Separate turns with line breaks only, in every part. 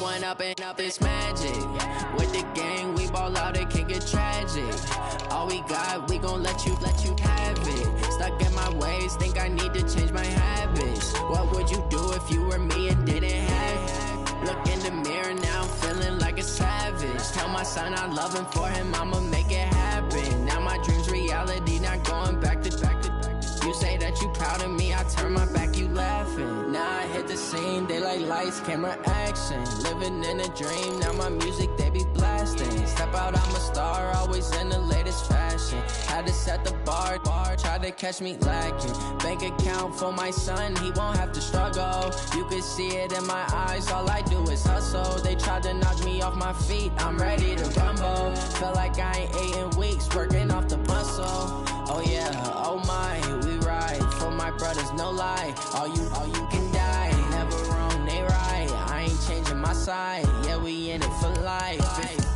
one up and up, it's magic. With the gang, we ball out, it can get tragic. All we got, we gon' let you have it. Stuck in my ways, think I need to change my habits. What would you do if you were me and didn't have it? Look in the mirror now, I'm feeling like a savage. Tell my son I love him, for him I'ma make it happen. Now my dream's reality, not going back to. You say that you proud of me, I turn my back, you laughing. Now I hit the scene, they like lights, camera, action. Living in a dream, now my music, they be blasting. Step out, I'm a star, always in the latest fashion. Had to set the bar, try to catch me lacking. Bank account for my son, he won't have to struggle. You can see it in my eyes, all I do is hustle. They tried to knock me off my feet, I'm ready to rumble. Feel like I ain't ate in weeks, working off the muscle. Oh yeah, oh my, we ride for my brothers, no lie. All you can die, never wrong, they right. I ain't changing my side, yeah, we in it for life.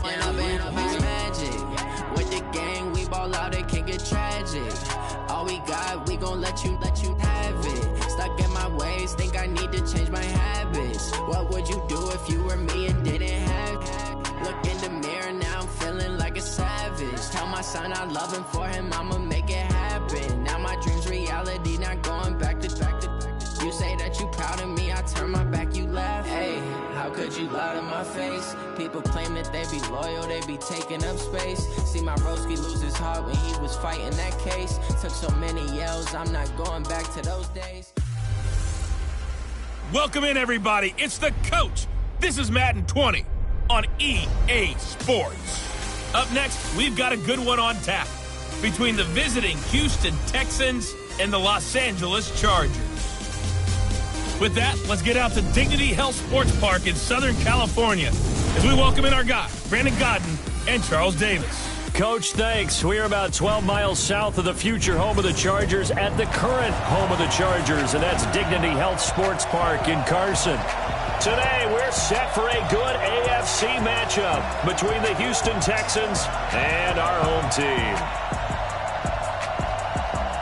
When up and up is magic. With the gang, we ball out, it can get tragic. All we got, we gon' let you have it. Stuck in my ways, think I need to change my habits. What would you do if you were me and didn't have it? Look in the mirror, now I'm feeling like a savage. Tell my son I love him, for him I'ma make it happen. Now my dream's reality, not going back to. You say that you proud of me, I turn my back, you laugh. Hey, how could you lie to my face? People claim that they be loyal, they be taking up space. See my broski lose his heart when he was fighting that case. Took so many yells, I'm not going back to those days.
Welcome in, everybody. It's the coach. This is Madden 20 on EA Sports. Up next, we've got a good one on tap between the visiting Houston Texans and the Los Angeles Chargers. With that, let's get out to Dignity Health Sports Park in Southern California as we welcome in our guys, Brandon Godden and Charles Davis.
Coach, thanks. We're about 12 miles south of the future home of the Chargers at the current home of the Chargers, and that's Dignity Health Sports Park in Carson. Today, we're set for a good AFC matchup between the Houston Texans and our home team.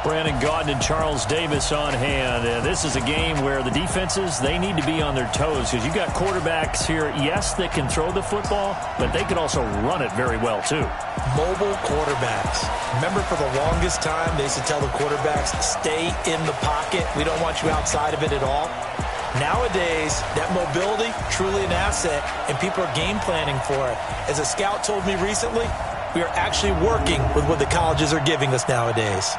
Brandon Godden and Charles Davis on hand. And this is a game where the defenses, they need to be on their toes because you got quarterbacks here, yes, that can throw the football, but they can also run it very well, too.
Mobile quarterbacks. Remember, for the longest time, they used to tell the quarterbacks, stay in the pocket. We don't want you outside of it at all. Nowadays, that mobility, truly an asset, and people are game planning for it. As a scout told me recently, we are actually working with what the colleges are giving us nowadays.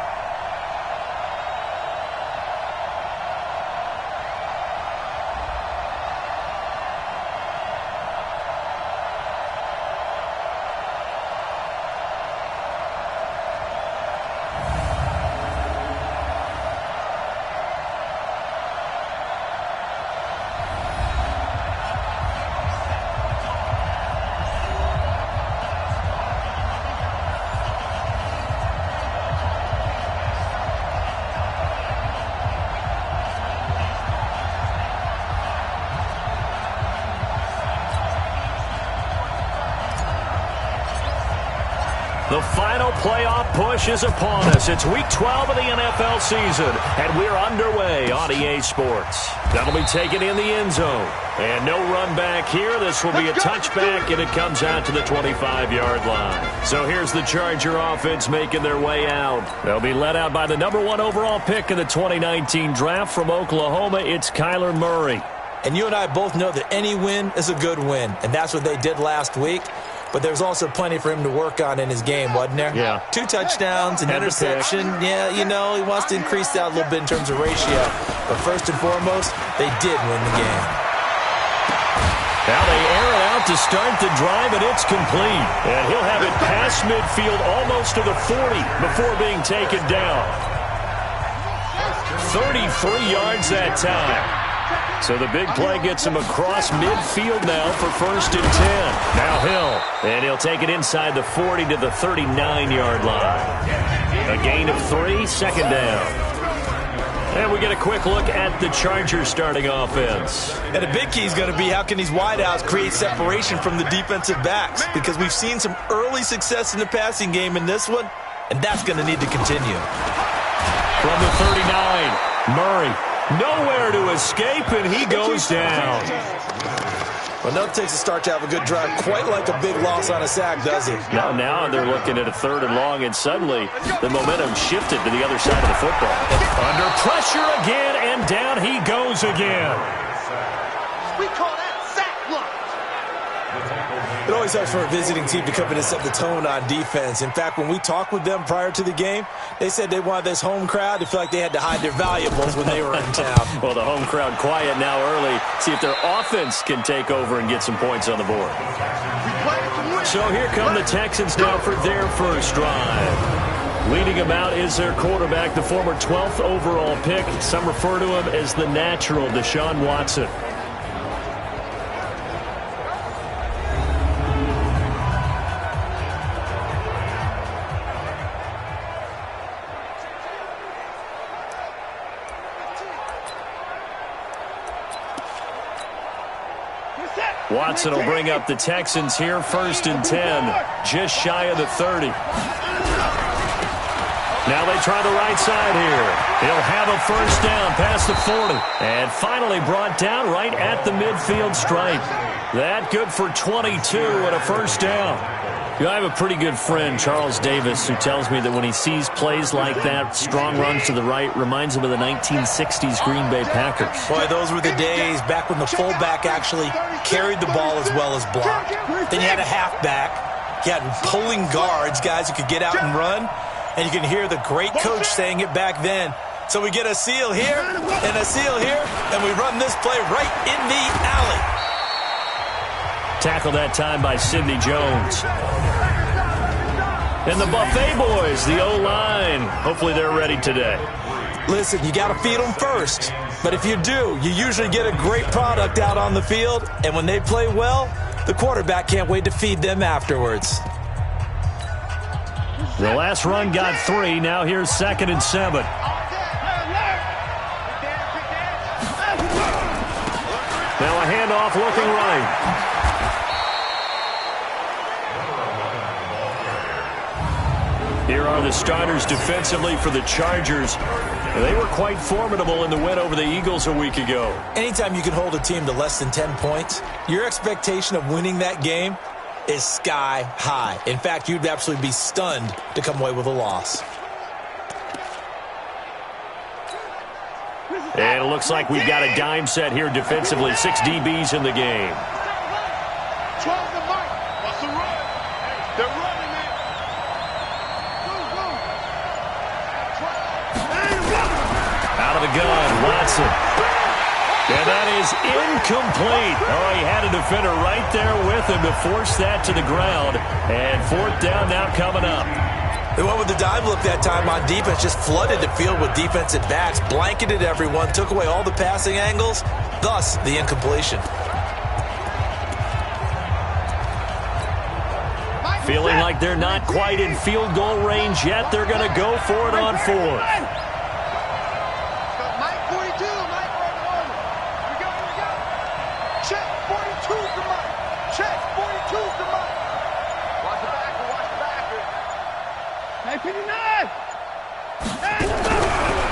The final playoff push is upon us. It's Week 12 of the NFL season, and we're underway on EA Sports. That'll be taken in the end zone. And no run back here. This will be a touchback, and it comes out to the 25-yard line. So here's the Charger offense making their way out. They'll be led out by the #1 overall pick in the 2019 draft from Oklahoma. It's Kyler Murray.
And you and I both know that any win is a good win, and that's what they did last week. But there's also plenty for him to work on in his game, wasn't there?
Yeah.
2 touchdowns, an interception. Yeah, you know, he wants to increase that a little bit in terms of ratio. But first and foremost, they did win the game.
Now they air it out to start the drive, and it's complete. And he'll have it past midfield almost to the 40 before being taken down. 33 yards that time. So the big play gets him across midfield now for 1st and 10. Now Hill, and he'll take it inside the 40 to the 39-yard line. A gain of 3, 2nd down. And we get a quick look at the Chargers starting offense.
And the big key is going to be how can these wideouts create separation from the defensive backs? Because we've seen some early success in the passing game in this one, and that's going to need to continue.
From the 39, Murray. Nowhere to escape, and he goes down.
Well, nothing takes a start to have a good drive, quite like a big loss on a sack, does it?
No, now they're looking at a 3rd and long, and suddenly the momentum shifted to the other side of the football. Under pressure again, and down he goes again.
We call that sack block.
It always helps for a visiting team to come in and set the tone on defense. In fact, when we talked with them prior to the game, they said they wanted this home crowd to feel like they had to hide their valuables when they were in town.
Well, the home crowd quiet now early. See if their offense can take over and get some points on the board. So here come the Texans now for their first drive. Leading them out is their quarterback, the former 12th overall pick. Some refer to him as the natural, Deshaun Watson. Watson will bring up the Texans here, 1st and 10, just shy of the 30. Now they try the right side here. He'll have a first down past the 40. And finally brought down right at the midfield stripe. That good for 22 and a first down. You know, I have a pretty good friend, Charles Davis, who tells me that when he sees plays like that, strong runs to the right, reminds him of the 1960s Green Bay Packers.
Boy, those were the days back when the fullback actually carried the ball as well as blocked. Then you had a halfback. You had pulling guards, guys who could get out and run. And you can hear the great coach saying it back then. So we get a seal here and a seal here, and we run this play right in the alley.
Tackle that time by Sidney Jones. And the Buffet boys, the O-line. Hopefully they're ready today.
Listen, you got to feed them first. But if you do, you usually get a great product out on the field. And when they play well, the quarterback can't wait to feed them afterwards.
The last run got 3. Now here's 2nd and 7. Now a handoff looking right. Here are the starters defensively for the Chargers. They were quite formidable in the win over the Eagles a week ago.
Anytime you can hold a team to less than 10 points, your expectation of winning that game is sky high. In fact, you'd absolutely be stunned to come away with a loss.
And it looks like we've got a dime set here defensively. 6 DBs in the game. Out of the gun, Watson. And that is incomplete. Oh, he had a defender right there with him to force that to the ground. And 4th down now coming up.
They went with the dive look that time on defense, just flooded the field with defensive backs, blanketed everyone, took away all the passing angles, thus the incompletion.
Feeling like they're not quite in field goal range yet. They're going to go for it on 4th.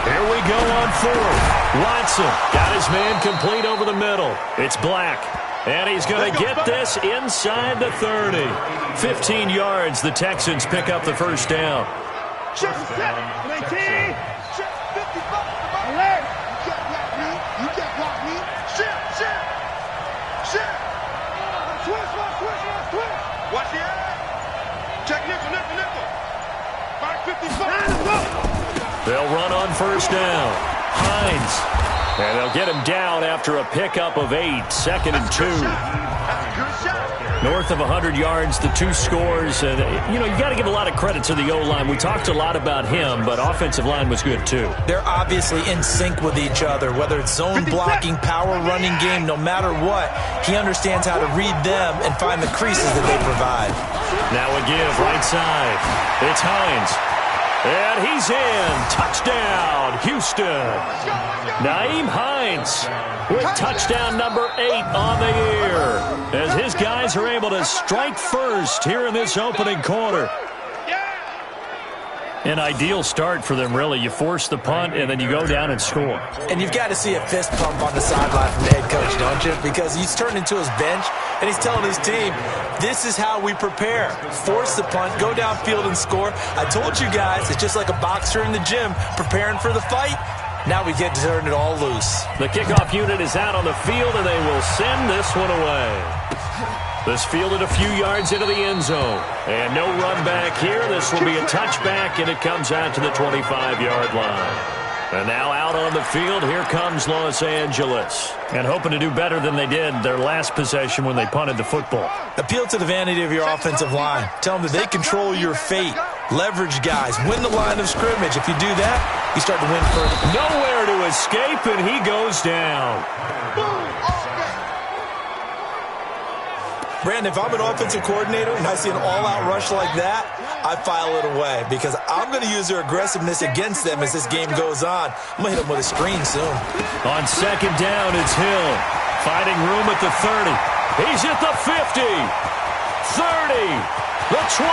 Here we go on 4th. Watson got his man complete over the middle. It's Black. And he's going to get this inside the 30. 15 yards. The Texans pick up the first down.
Watch the eye. Check nickel. 555.
They'll run on first down. Hines. And they'll get him down after a pickup of 8. 2nd and 2. North of 100 yards, the 2 scores. And, you know, you got to give a lot of credit to the O-line. We talked a lot about him, but offensive line was good, too.
They're obviously in sync with each other, whether it's zone blocking, power running game, no matter what. He understands how to read them and find the creases that they provide.
Now a give, right side. It's Hines. And he's in. Touchdown, Houston. Nyheim Hines with touchdown number 8 on the year, as his guys are able to strike first here in this opening quarter. An ideal start for them, really. You force the punt, and then you go down and score.
And you've got to see a fist pump on the sideline from the head coach, don't you? Because he's turned into his bench, and he's telling his team, this is how we prepare. Force the punt, go downfield and score. I told you guys, it's just like a boxer in the gym preparing for the fight. Now we get to turn it all loose.
The kickoff unit is out on the field, and they will send this one away. This fielded a few yards into the end zone. And no run back here. This will be a touchback, and it comes out to the 25-yard line. And now out on the field, here comes Los Angeles. And hoping to do better than they did their last possession when they punted the football.
Appeal to the vanity of your offensive line. Tell them that they control your fate. Leverage guys. Win the line of scrimmage. If you do that, you start to win further.
Nowhere to escape, and he goes down.
Brandon, if I'm an offensive coordinator and I see an all-out rush like that, I file it away because I'm going to use their aggressiveness against them as this game goes on. I'm going to hit them with a screen soon.
On second down, it's Hill. Finding room at the 30. He's at the 50. 30. The 20.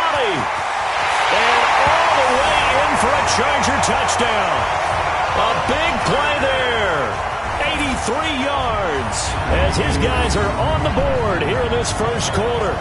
And all the way in for a Charger touchdown. A big play there. 83 yards as his guys are on the board here in this first quarter.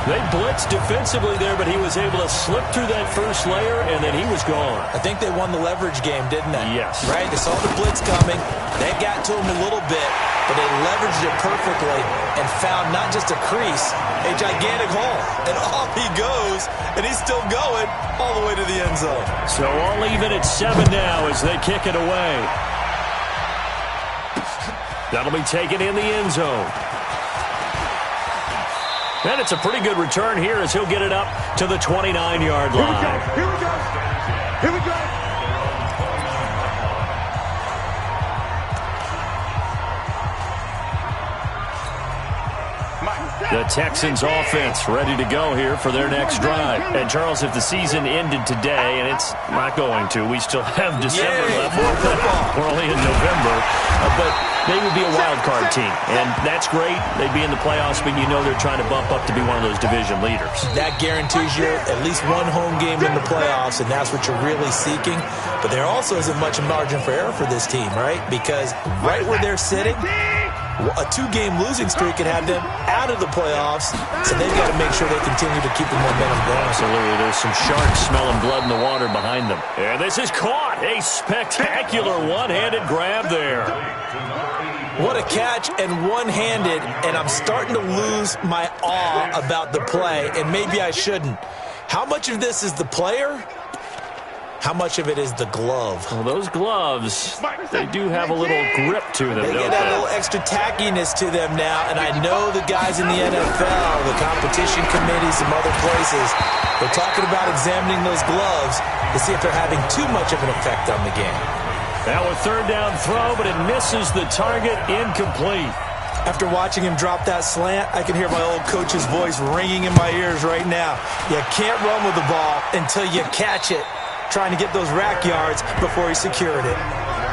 They blitzed defensively there, but he was able to slip through that first layer, and then he was gone.
I think they won the leverage game, didn't they?
Yes.
Right? They saw the blitz coming. They got to him a little bit, but they leveraged it perfectly and found not just a crease, a gigantic hole. And off he goes, and he's still going all the way to the end zone.
So all even at 7 now as they kick it away. That'll be taken in the end zone. And it's a pretty good return here as he'll get it up to the 29-yard line.
Here we go. Here we go.
The Texans offense ready to go here for their next drive. And Charles, if the season ended today, and it's not going to, we still have December left. We're only in November. But they would be a wild card team, and that's great. They'd be in the playoffs, but you know they're trying to bump up to be one of those division leaders.
That guarantees you at least one home game in the playoffs, and that's what you're really seeking. But there also isn't much margin for error for this team, right? Because right where they're sitting, a 2-game losing streak could have them out of the playoffs, so they've got to make sure they continue to keep the momentum going.
Absolutely. There's some sharks smelling blood in the water behind them. And this is caught. A spectacular one-handed grab there.
What a catch and one-handed, and I'm starting to lose my awe about the play, and maybe I shouldn't. How much of this is the player? How much of it is the glove?
Well, those gloves, they do have a little grip to them,
They
don't
get a
they?
little extra tackiness to them now, and I know the guys in the NFL, the competition committee, some other places, they're talking about examining those gloves to see if they're having too much of an effect on the game.
Now a third down throw, but it misses the target, incomplete.
After watching him drop that slant, I can hear my old coach's voice ringing in my ears right now. You can't run with the ball until you catch it. Trying to get those rack yards before he secured it.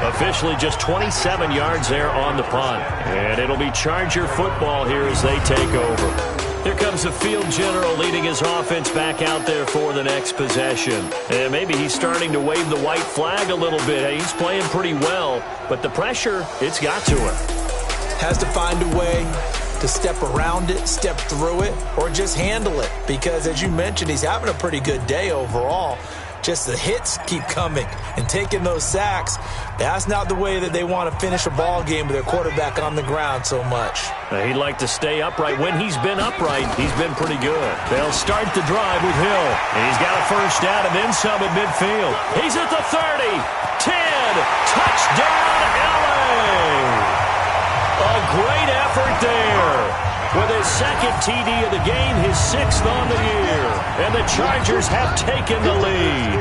Officially just 27 yards there on the punt. And it'll be Charger football here as they take over. Here comes the field general leading his offense back out there for the next possession. And maybe he's starting to wave the white flag a little bit. He's playing pretty well, but the pressure, it's got to him.
Has to find a way to step around it, step through it, or just handle it. Because as you mentioned, he's having a pretty good day overall. Just the hits keep coming and taking those sacks. That's not the way that they want to finish a ball game with their quarterback on the ground so much.
He'd like to stay upright. When he's been upright, he's been pretty good. They'll start the drive with Hill. And he's got a first down and then some at midfield. He's at the 30, 10, touchdown LA. A great effort there. With his second TD of the game, his 6th on the year. And the Chargers have taken the lead.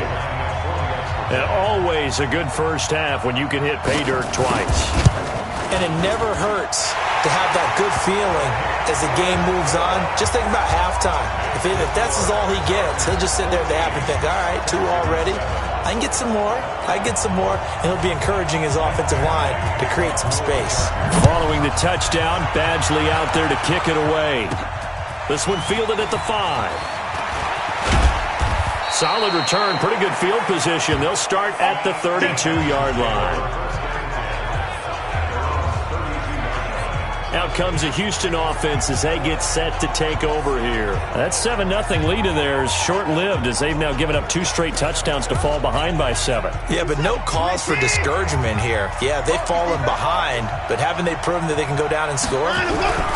And always a good first half when you can hit pay dirt twice.
And it never hurts to have that good feeling as the game moves on. Just think about halftime. If that's all he gets, he'll just sit there at the half and think, all right, 2 already. I can get some more. And he'll be encouraging his offensive line to create some space.
Following the touchdown, Badgley out there to kick it away. This one fielded at the 5. Solid return, pretty good field position. They'll start at the 32-yard line. Out comes a Houston offense as they get set to take over here. That 7-0 lead of theirs short-lived as they've now given up 2 straight touchdowns to fall behind by 7.
Yeah, but no cause for discouragement here. Yeah, they've fallen behind, but haven't they proven that they can go down and score?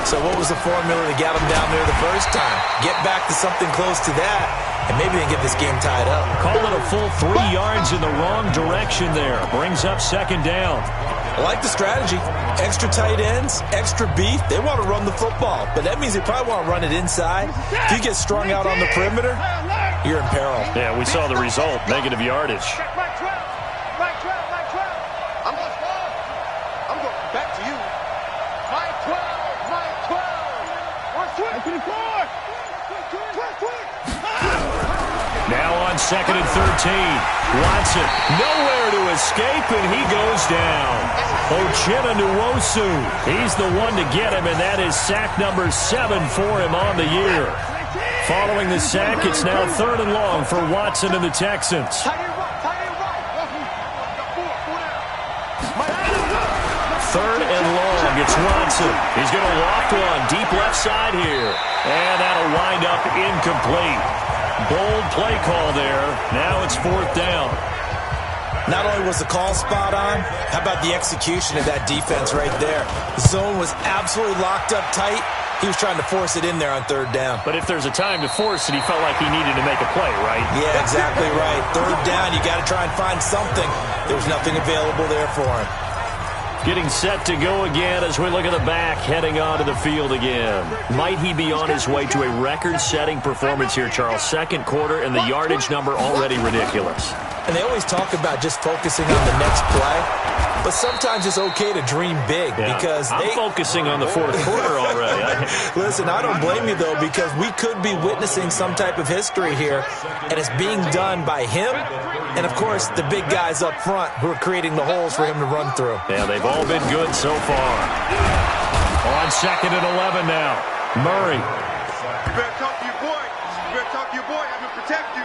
So what was the formula to get them down there the first time? Get back to something close to that, and maybe they can get this game tied up.
Call it a full 3 yards in the wrong direction there. Brings up 2nd down.
I like the strategy. Extra tight ends, extra beef. They want to run the football, but that means they probably want to run it inside. If you get strung out on the perimeter, you're in peril.
Yeah, we saw the result, negative yardage.
Right 12. I'm going back to you. Right 12. 24.
Now on 2nd and 13. Watson, nowhere to escape, and he goes down. Uchenna Nwosu, he's the one to get him, and that is sack number 7 for him on the year. Following the sack, it's now 3rd and long for Watson and the Texans. 3rd and long, it's Watson. He's going to loft one deep left side here, and that'll wind up incomplete. Bold play call there. Now it's 4th down.
Not only was the call spot on, how about the execution of that defense right there? The zone was absolutely locked up tight. He was trying to force it in there on 3rd down.
But if there's a time to force it, he felt like he needed to make a play, right?
Yeah, exactly right. 3rd down, you got to try and find something. There's nothing available there for him.
Getting set to go again as we look at the back, heading onto the field again. Might he be on his way to a record-setting performance here, Charles? 2nd quarter, and the yardage number already ridiculous.
And they always talk about just focusing on the next play. But sometimes it's okay to dream big because
I'm focusing on the 4th quarter already.
Listen, I don't blame you, though, because we could be witnessing some type of history here, and it's being done by him and, of course, the big guys up front who are creating the holes for him to run through.
Yeah, they've all been good so far. On 2nd and 11 now. Murray.
You better talk to your boy. I'm going to protect you.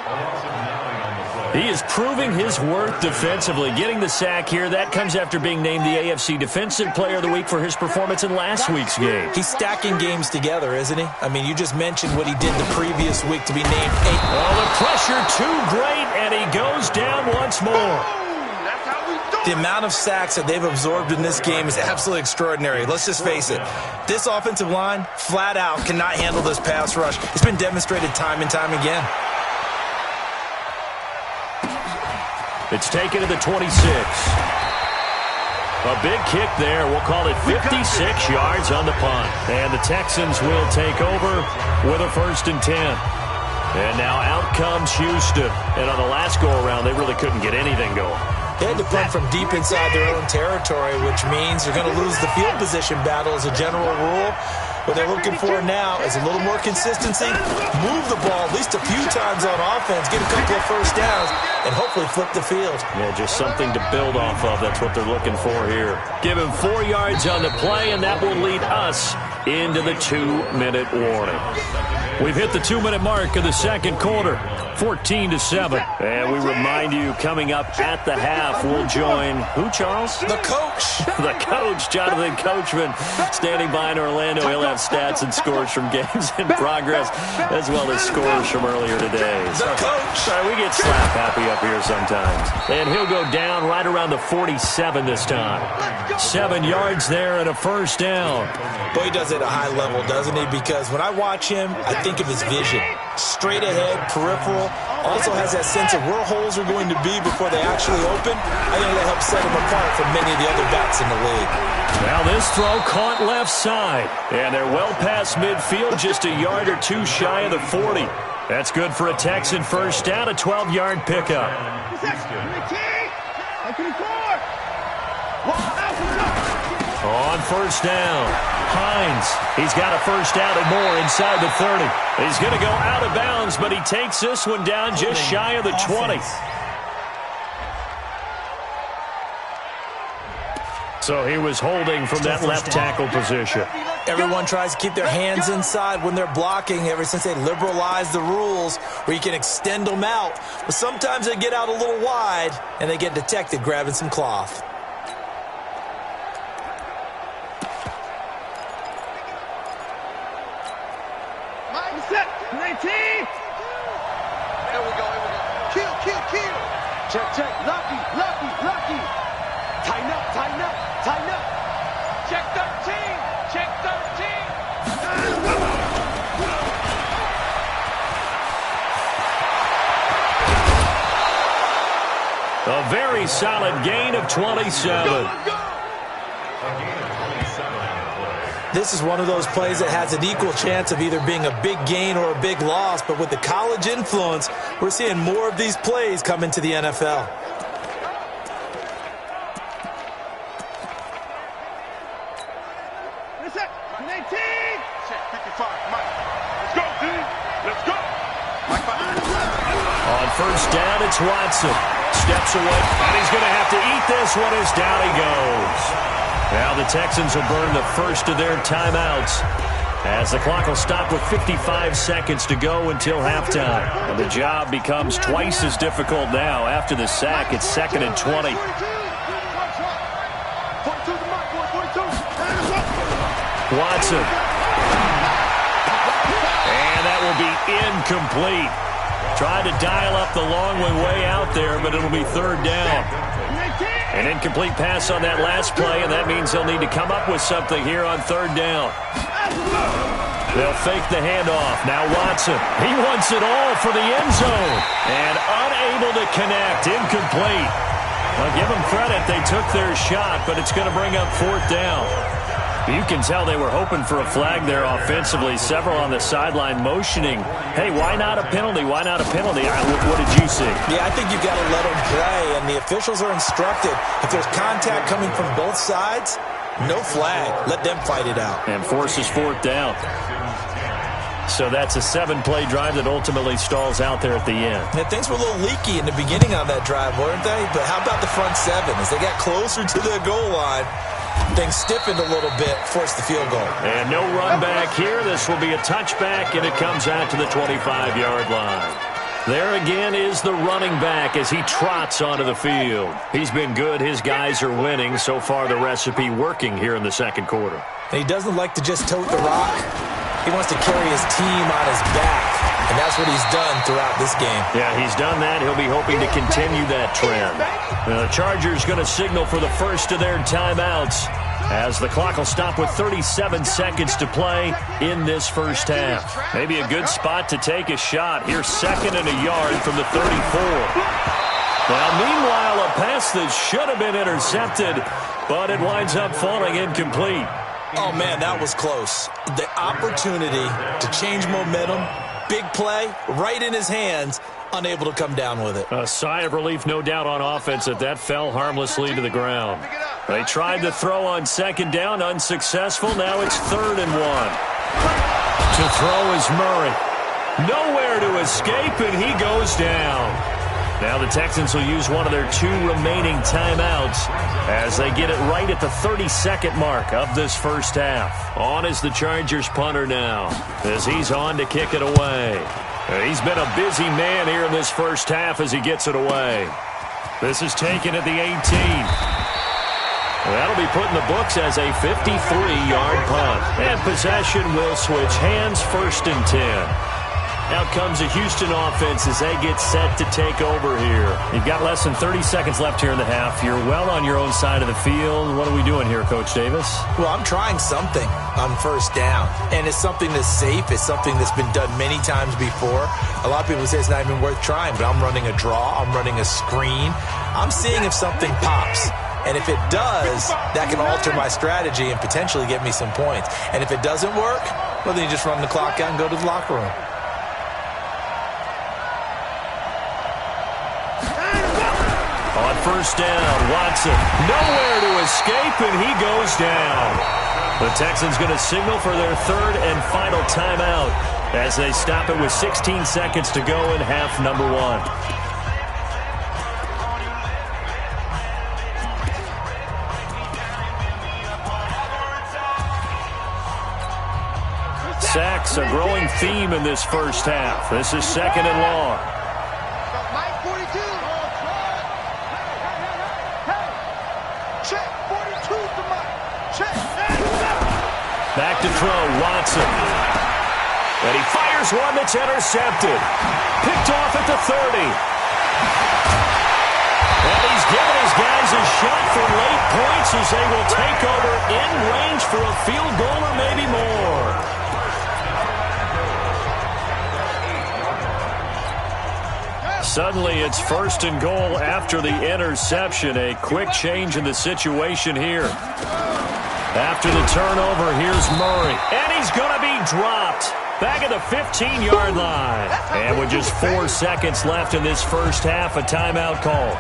He is proving his worth defensively. Getting the sack here, that comes after being named the AFC Defensive Player of the Week for his performance in last week's game.
He's stacking games together, isn't he? I mean, you just mentioned what he did the previous week to be named 8.
Oh, the pressure too great, and he goes down once more.
The amount of sacks that they've absorbed in this game is absolutely extraordinary. Let's just face it. This offensive line, flat out, cannot handle this pass rush. It's been demonstrated time and time again.
It's taken to the 26. A big kick there. We'll call it 56 yards on the punt. And the Texans will take over with a 1st and 10. And now out comes Houston. And on the last go-around, they really couldn't get anything going.
They had to punt from deep inside their own territory, which means they're going to lose the field position battle as a general rule. What they're looking for now is a little more consistency, move the ball at least a few times on offense, get a couple of 1st downs, and hopefully flip the field.
Yeah, just something to build off of. That's what they're looking for here. Give him 4 yards on the play, and that will lead us into the 2-minute warning. We've hit the 2-minute mark of the 2nd quarter, 14-7. And we remind you, coming up at the half, we'll join who, Charles?
The coach.
The coach, Jonathan Coachman, standing by in Orlando. He'll have stats and scores from games in progress, as well as scores from earlier today.
The coach.
Sorry, we get slap happy up here sometimes. And he'll go down right around the 47 this time. 7 yards there and a 1st down.
Boy, he does it at a high level, doesn't he? Because when I watch him, I think of his vision. Straight ahead, peripheral. Also has that sense of where holes are going to be before they actually open. I think that helps set him apart from many of the other backs in the league.
Now this throw caught left side. And they're well past midfield, just a yard or 2 shy of the 40. That's good for a Texan 1st down, a 12-yard pickup. On 1st down, Hines. He's got a 1st down and more inside the 30. He's going to go out of bounds, but he takes this one down just shy of the 20. So he was holding from that left tackle position.
Everyone tries to keep their hands inside when they're blocking ever since they liberalized the rules. where you can extend them out. But sometimes they get out a little wide, and they get detected grabbing some cloth.
Set. 19. Here we go. Kill. Check. Lucky. Tighten up. Check 13.
A very solid gain of 27.
This is one of those plays that has an equal chance of either being a big gain or a big loss, but with the college influence, we're seeing more of these plays come into the NFL.
Set. 19. Check 55. Mike. Let's go. Mike.
On first down, it's Watson. Steps away, and he's going to have to eat this one as down he goes. Now the Texans will burn the first of their timeouts as the clock will stop with 55 seconds to go until halftime. And the job becomes twice as difficult now. After the sack, it's 2nd and 20. Watson. And that will be incomplete. Tried to dial up the long way out there, but it'll be 3rd down. An incomplete pass on that last play, and that means they'll need to come up with something here on 3rd down. They'll fake the handoff. Now Watson. He wants it all for the end zone. And unable to connect. Incomplete. Well, give them credit. They took their shot, but it's going to bring up 4th down. You can tell they were hoping for a flag there offensively. Several on the sideline motioning, hey, why not a penalty? Why not a penalty? What did you see?
Yeah, I think you've got to let them play, and the officials are instructed. If there's contact coming from both sides, no flag. Let them fight it out.
And forces 4th down. So that's a 7-play drive that ultimately stalls out there at the end.
And things were a little leaky in the beginning on that drive, weren't they? But how about the front 7? As they got closer to the goal line, things stiffened a little bit, forced the field goal.
And no run back here. This will be a touchback, and it comes out to the 25-yard line. There again is the running back as he trots onto the field. He's been good. His guys are winning. So far, the recipe working here in the 2nd quarter.
And he doesn't like to just tote the rock. He wants to carry his team on his back, and that's what he's done throughout this game.
Yeah, he's done that. He'll be hoping to continue that trend. The Chargers going to signal for the first of their timeouts as the clock will stop with 37 seconds to play in this first half. Maybe a good spot to take a shot. Here's 2nd and a yard from the 34. Well, meanwhile, a pass that should have been intercepted, but it winds up falling incomplete.
Oh, man, that was close. The opportunity to change momentum, big play, right in his hands, unable to come down with it.
A sigh of relief, no doubt, on offense that fell harmlessly to the ground. They tried to throw on 2nd down, unsuccessful. Now it's 3rd and 1. To throw is Murray. Nowhere to escape, and he goes down. Now the Texans will use one of their 2 remaining timeouts as they get it right at the 32nd mark of this first half. On is the Chargers punter now as he's on to kick it away. He's been a busy man here in this first half as he gets it away. This is taken at the 18. That'll be put in the books as a 53-yard punt. And possession will switch hands, 1st and 10. Out comes the Houston offense as they get set to take over here. You've got less than 30 seconds left here in the half. You're well on your own side of the field. What are we doing here, Coach Davis?
Well, I'm trying something on 1st down, and it's something that's safe. It's something that's been done many times before. A lot of people say it's not even worth trying, but I'm running a draw. I'm running a screen. I'm seeing if something pops. And if it does, that can alter my strategy and potentially get me some points. And if it doesn't work, well, then you just run the clock out and go to the locker room.
On 1st down, Watson. Nowhere to escape, and he goes down. The Texans going to signal for their 3rd and final timeout as they stop it with 16 seconds to go in half number 1. sacks, a growing theme in this first half. This is 2nd and long. Back to throw, Watson. And he fires one that's intercepted. Picked off at the 30. And he's given his guys a shot for late points as they will take over in range for a field goal or maybe more. Suddenly it's 1st and goal after the interception. A quick change in the situation here. After the turnover, here's Murray. And he's going to be dropped. Back at the 15-yard line. And with just 4 seconds left in this first half, a timeout call.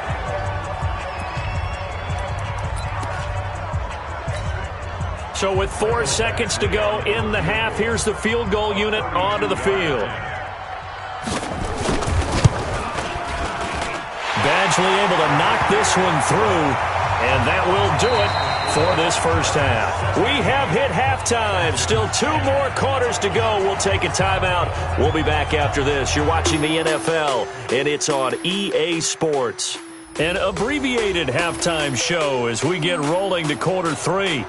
So with 4 seconds to go in the half, here's the field goal unit onto the field. Badgley able to knock this one through, and that will do it for this first half. We have hit halftime. Still 2 more quarters to go. We'll take a timeout. We'll be back after this. You're watching the NFL, and it's on EA Sports. An abbreviated halftime show as we get rolling to quarter 3.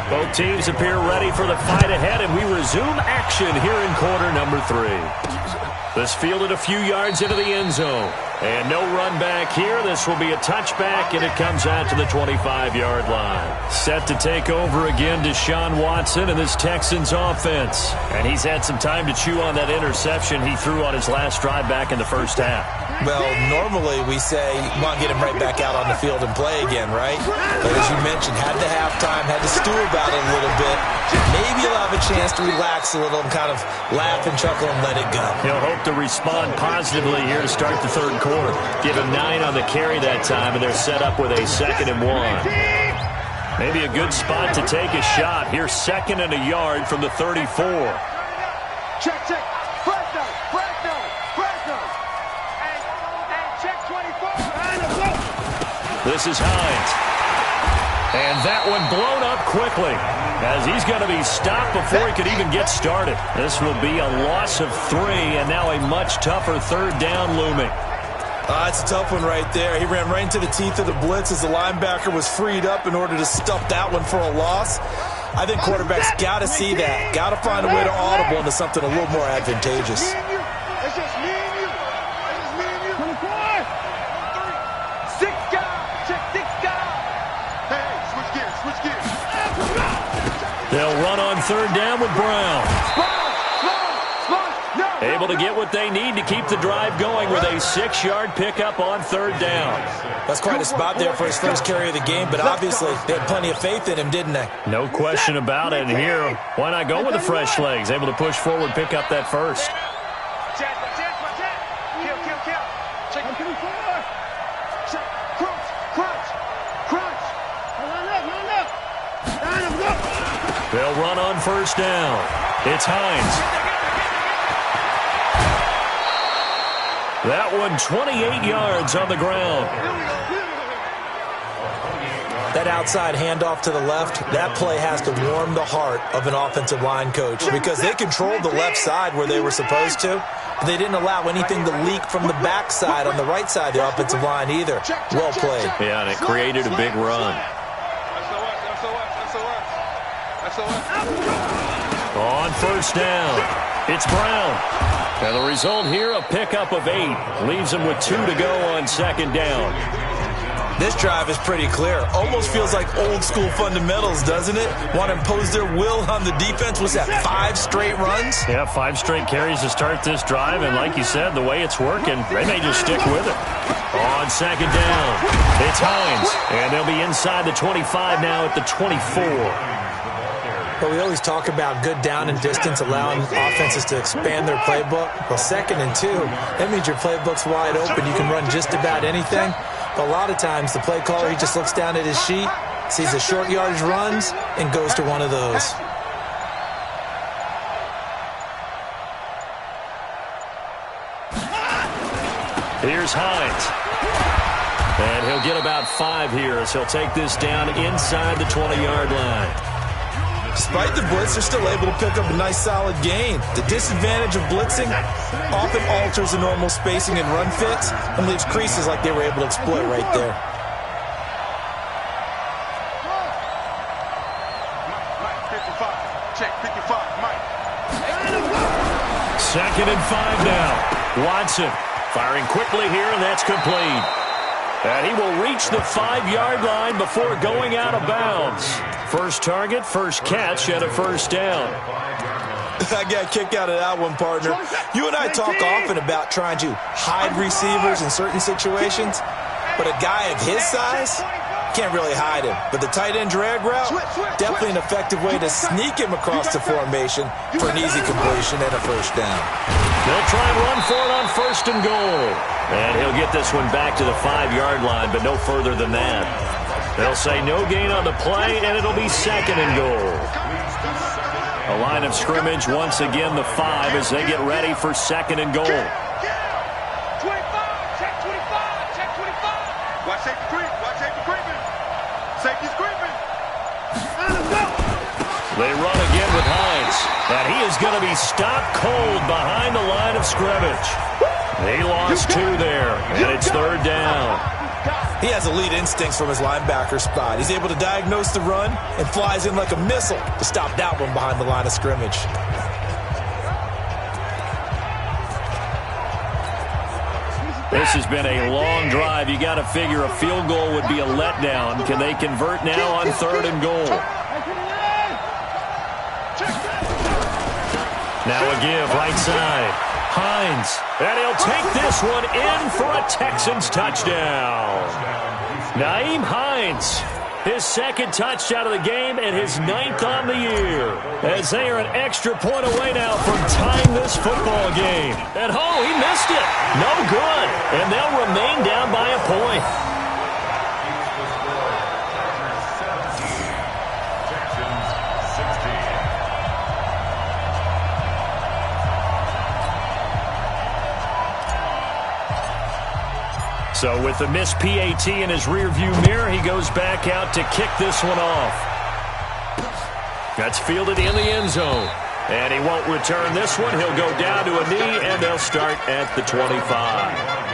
Both teams appear ready for the fight ahead, and we resume action here in quarter number 3. This fielded a few yards into the end zone. And no run back here. This will be a touchback, and it comes out to the 25-yard line. Set to take over again, Deshaun Watson and this Texans offense. And he's had some time to chew on that interception he threw on his last drive back in the first half.
Well, normally we say, come on, get him right back out on the field and play again, right? But as you mentioned, had the halftime, had to stew about it a little bit. Maybe he'll have a chance to relax a little and kind of laugh and chuckle and let it go.
He'll hope to respond positively here to start the third quarter. Give him 9 on the carry that time, and they're set up with a 2nd and 1. Maybe a good spot to take a shot. Here's 2nd and a yard from the 34.
Check. Fresno. And check 24.
This is Hines. And that one blown up quickly as he's going to be stopped before he could even get started. This will be a loss of 3, and now a much tougher 3rd down looming.
It's a tough one right there. He ran right into the teeth of the blitz as the linebacker was freed up in order to stuff that one for a loss. I think quarterbacks got to see that. Got to find a way to audible into something a little more advantageous.
It's just me and you. 24. 6 guys. Check 6 guys. Hey, switch gears.
They'll run on 3rd down with Brown. Able to get what they need to keep the drive going with a 6-yard pickup on 3rd down.
That's quite a spot there for his first carry of the game, but obviously they had plenty of faith in him, didn't they?
No question about it. And here, why not go with the fresh legs? Able to push forward, pick up that first.
Kill. Check 24. Crunch.
They'll run on 1st down. It's Hines. That one 28 yards on the ground.
That outside handoff to the left, that play has to warm the heart of an offensive line coach because they controlled the left side where they were supposed to. But they didn't allow anything to leak from the backside on the right side of the offensive line either. Well played.
Yeah, and it created a big run. On 1st down, it's Brown. And the result here, a pickup of 8. Leaves them with 2 to go on 2nd down.
This drive is pretty clear. Almost feels like old school fundamentals, doesn't it? Want to impose their will on the defense. What's that, 5 straight runs?
Yeah, 5 straight carries to start this drive. And like you said, the way it's working, they may just stick with it. On 2nd down, it's Hines. And they'll be inside the 25 now at the 24.
But we always talk about good down and distance, allowing offenses to expand their playbook. Well, 2nd and 2, that means your playbook's wide open. You can run just about anything. But a lot of times, the play caller, he just looks down at his sheet, sees the short yardage runs, and goes to one of those.
Here's Hines. And he'll get about 5 here as he'll take this down inside the 20-yard line.
Despite the blitz, they're still able to pick up a nice solid gain. The disadvantage of blitzing often alters the normal spacing and run fits and leaves creases like they were able to exploit right there.
Check 55, Mike.
2nd and 5 now. Watson firing quickly here, and that's complete. And he will reach the 5-yard line before going out of bounds. First target, first catch, and a first down.
I got a kick out of that one, partner. You and I talk often about trying to hide receivers in certain situations, but a guy of his size can't really hide him. But the tight end drag route, definitely an effective way to sneak him across the formation for an easy completion and a first down.
They'll try and run for it on 1st and goal. And he'll get this one back to the 5-yard line, but no further than that. They'll say no gain on the play, and it'll be 2nd and goal. A line of scrimmage, once again, the 5 as they get ready for 2nd and goal.
25, check 25, check 25. Watch safety creep, watch safety creeping. Safety's creeping.
They run again with Hines, and he is going to be stopped cold behind the line of scrimmage. He lost 2 there, and it's 3rd down.
He has elite instincts from his linebacker spot. He's able to diagnose the run and flies in like a missile to stop that one behind the line of scrimmage.
This has been a long drive. You got to figure a field goal would be a letdown. Can they convert now on 3rd and goal? Now a give, right side. Hines, and he'll take this one in for a Texans touchdown. Naeem Hines, his 2nd touchdown of the game and his 9th on the year. As they are an extra point away now from tying this football game. And he missed it. No good. And they'll remain down by a point. So with the missed PAT in his rearview mirror, he goes back out to kick this one off. That's fielded in the end zone. And he won't return this one. He'll go down to a knee, and they'll start at the 25.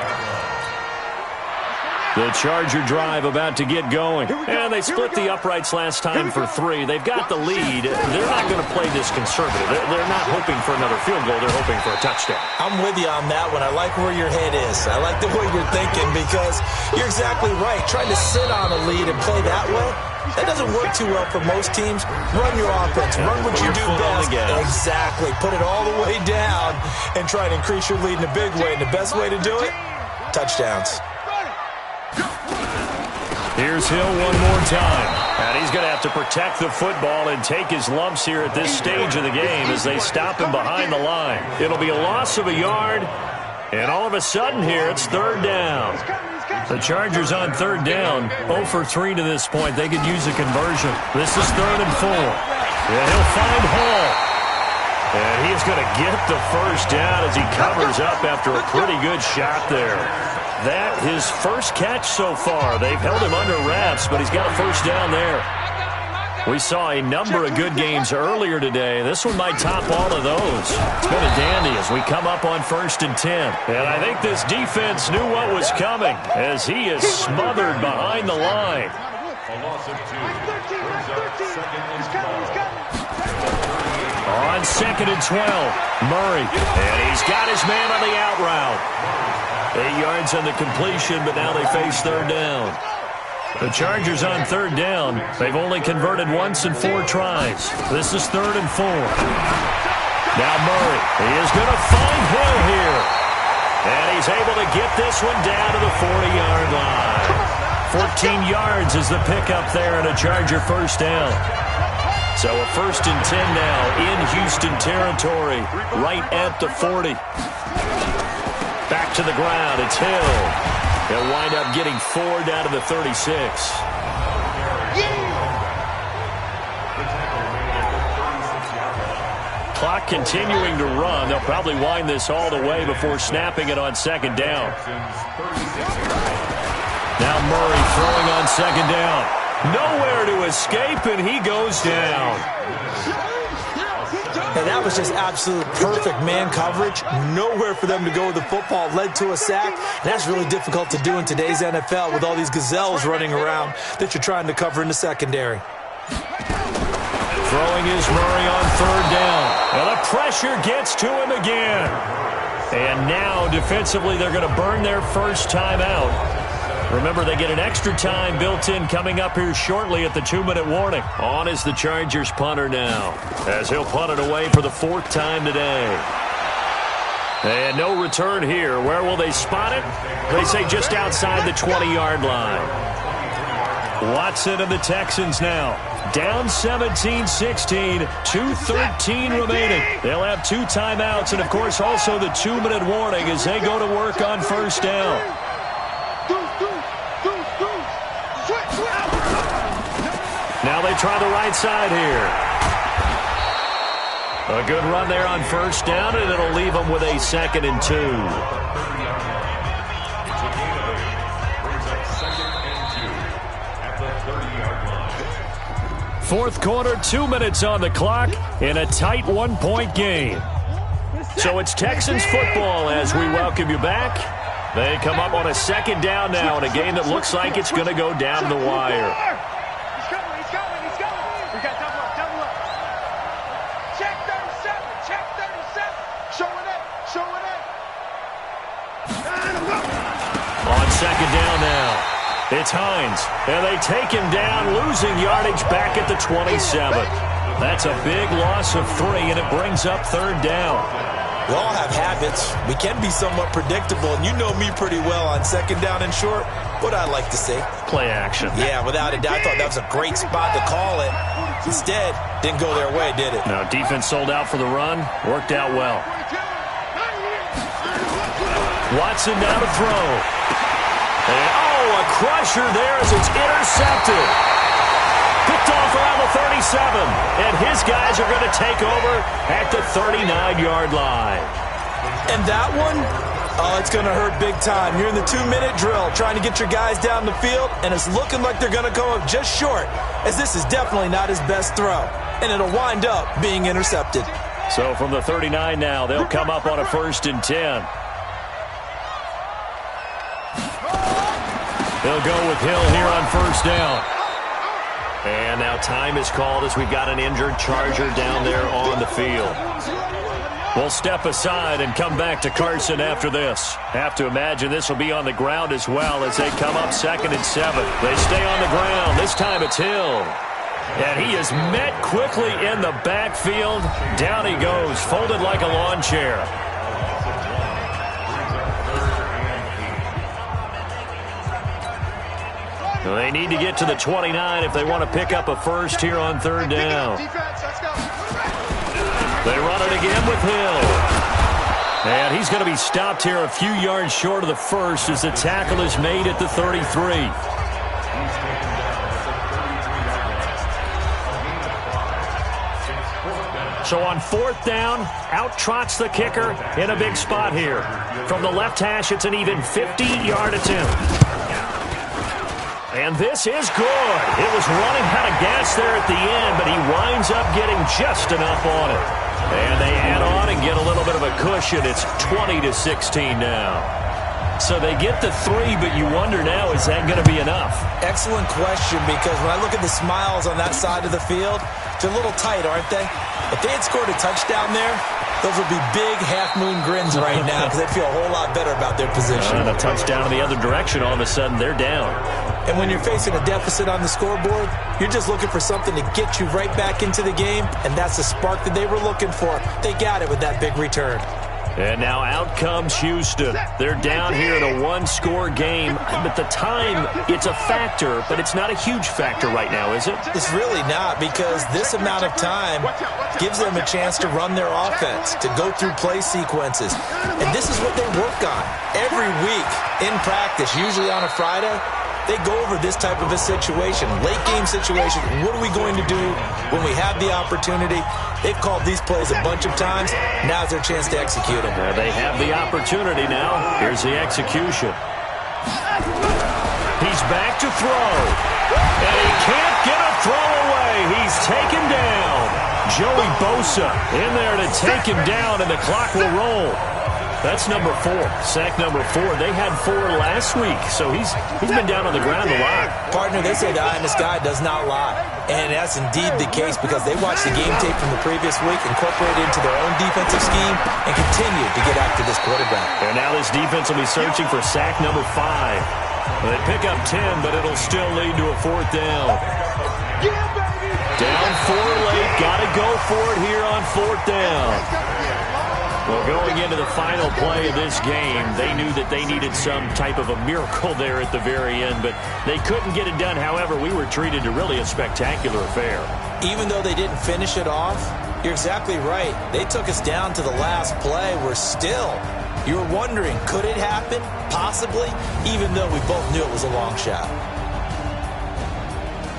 The Charger drive about to get going. And they split the uprights last time for 3. They've got the lead. They're not going to play this conservative. They're not hoping for another field goal. They're hoping for a touchdown.
I'm with you on that one. I like where your head is. I like the way you're thinking because you're exactly right. Trying to sit on a lead and play that way, that doesn't work too well for most teams. Run your offense. Run what you do best. Exactly. Put it all the way down and try to increase your lead in a big way. And the best way to do it, touchdowns.
Here's Hill one more time. And he's going to have to protect the football and take his lumps here at this stage of the game as they stop him behind the line. It'll be a loss of a yard. And all of a sudden here, it's 3rd down. The Chargers on 3rd down, 0 for 3 to this point. They could use a conversion. This is 3rd and 4. And he'll find Hall. And he's going to get the first down as he covers up after a pretty good shot there. That his first catch so far. They've held him under wraps, but he's got a first down there. We saw a number of good games earlier today. This one might top all of those. It's been a dandy as we come up on 1st and 10. And I think this defense knew what was coming as he is smothered behind the line. On 2nd and 12, Murray. And he's got his man on the out route. 8 yards on the completion, but now they face 3rd down. The Chargers on 3rd down. They've only converted once in 4 tries. This is 3rd and 4. Now Murray. He is going to find Hill here. And he's able to get this one down to the 40-yard line. 14 yards is the pickup there and a Charger first down. So a 1st and 10 now in Houston territory, right at the 40. Back to the ground, it's Hill. They'll wind up getting 4 down to the 36. Clock continuing to run. They'll probably wind this all the way before snapping it on 2nd down. Now Murray throwing on 2nd down. Nowhere to escape, and he goes down.
And that was just absolute perfect man coverage. Nowhere for them to go with the football. Led to a sack. And that's really difficult to do in today's NFL with all these gazelles running around that you're trying to cover in the secondary.
Throwing is Murray on third down. And the pressure gets to him again. And now, defensively, they're going to burn their first time out. Remember, they get an extra time built in coming up here shortly at the 2-minute warning. On is the Chargers punter now, as he'll punt it away for the 4th time today. And no return here. Where will they spot it? They say just outside the 20-yard line. Watson and the Texans now. Down 17-16, 2:13 remaining. They'll have 2 timeouts and, of course, also the 2-minute warning as they go to work on first down. Now they try the right side here. A good run there on first down, and it'll leave them with a 2nd and 2. Fourth quarter, 2 minutes on the clock in a tight 1-point game. So it's Texans football as we welcome you back. They come up on a 2nd down now in a game that looks like it's going to go down the wire.
He's coming. We got double up. Check 37. Showing up.
On 2nd down now, it's Hines, and they take him down, losing yardage back at the 27. That's a big loss of 3, and it brings up 3rd down.
We all have habits. We can be somewhat predictable, and you know me pretty well on 2nd down and short. What I like to say.
Play action.
Yeah, without a doubt. I thought that was a great spot to call it. Instead, didn't go their way, did it?
Now, defense sold out for the run. Worked out well. Watson now to throw. And, a crusher there as it's intercepted. Picked off around the 37. And his guys are going to take over at the 39-yard line.
And that one, it's going to hurt big time. You're in the 2-minute drill trying to get your guys down the field, and it's looking like they're going to come up just short, as this is definitely not his best throw. And it'll wind up being intercepted.
So from the 39 now, they'll come up on a 1st and 10. They'll go with Hill here on first down. And now time is called as we've got an injured Charger down there on the field. We'll step aside and come back to Carson after this. Have to imagine this will be on the ground as well as they come up 2nd and 7. They stay on the ground. This time it's Hill. And he is met quickly in the backfield. Down he goes, folded like a lawn chair. They need to get to the 29 if they want to pick up a first here on 3rd down. They run it again with Hill. And he's going to be stopped here a few yards short of the first as the tackle is made at the 33. So on 4th down, out trots the kicker in a big spot here. From the left hash, it's an even 50-yard attempt. And this is good. It was running out of gas there at the end, but he winds up getting just enough on it. And they add on and get a little bit of a cushion. It's 20-16 now. So they get the 3, but you wonder now, is that going to be enough?
Excellent question, because when I look at the smiles on that side of the field, they're a little tight, aren't they? If they had scored a touchdown there, those would be big half-moon grins right now because they'd feel a whole lot better about their position.
And a touchdown in the other direction, all of a sudden they're down.
And when you're facing a deficit on the scoreboard, you're just looking for something to get you right back into the game, and that's the spark that they were looking for. They got it with that big return.
And now out comes Houston. They're down here in a 1-score game. At the time, it's a factor, but it's not a huge factor right now, is it?
It's really not, because this amount of time gives them a chance to run their offense, to go through play sequences. And this is what they work on every week in practice, usually on a Friday. They go over this type of a situation, late-game situation. What are we going to do when we have the opportunity? They've called these plays a bunch of times. Now's their chance to execute them.
They have the opportunity now. Here's the execution. He's back to throw. And he Joey Bosa in there to take him down, and the clock will roll. That's number 4, sack number 4. They had 4 last week, so he's been down on the ground a lot.
Partner, they say the eye in the sky does not lie. And that's indeed the case because they watched the game tape from the previous week, incorporated into their own defensive scheme, and continued to get after this quarterback.
And now this defense will be searching for sack number 5. They pick up 10, but it'll still lead to a 4th down. Down 4 late. Got to go for it here on 4th down. Well, going into the final play of this game, they knew that they needed some type of a miracle there at the very end, but they couldn't get it done. However, we were treated to really a spectacular affair.
Even though they didn't finish it off, you're exactly right. They took us down to the last play. You're wondering, could it happen? Possibly, even though we both knew it was a long shot.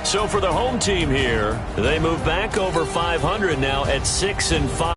So for the home team here, they move back over 500 now at 6-5.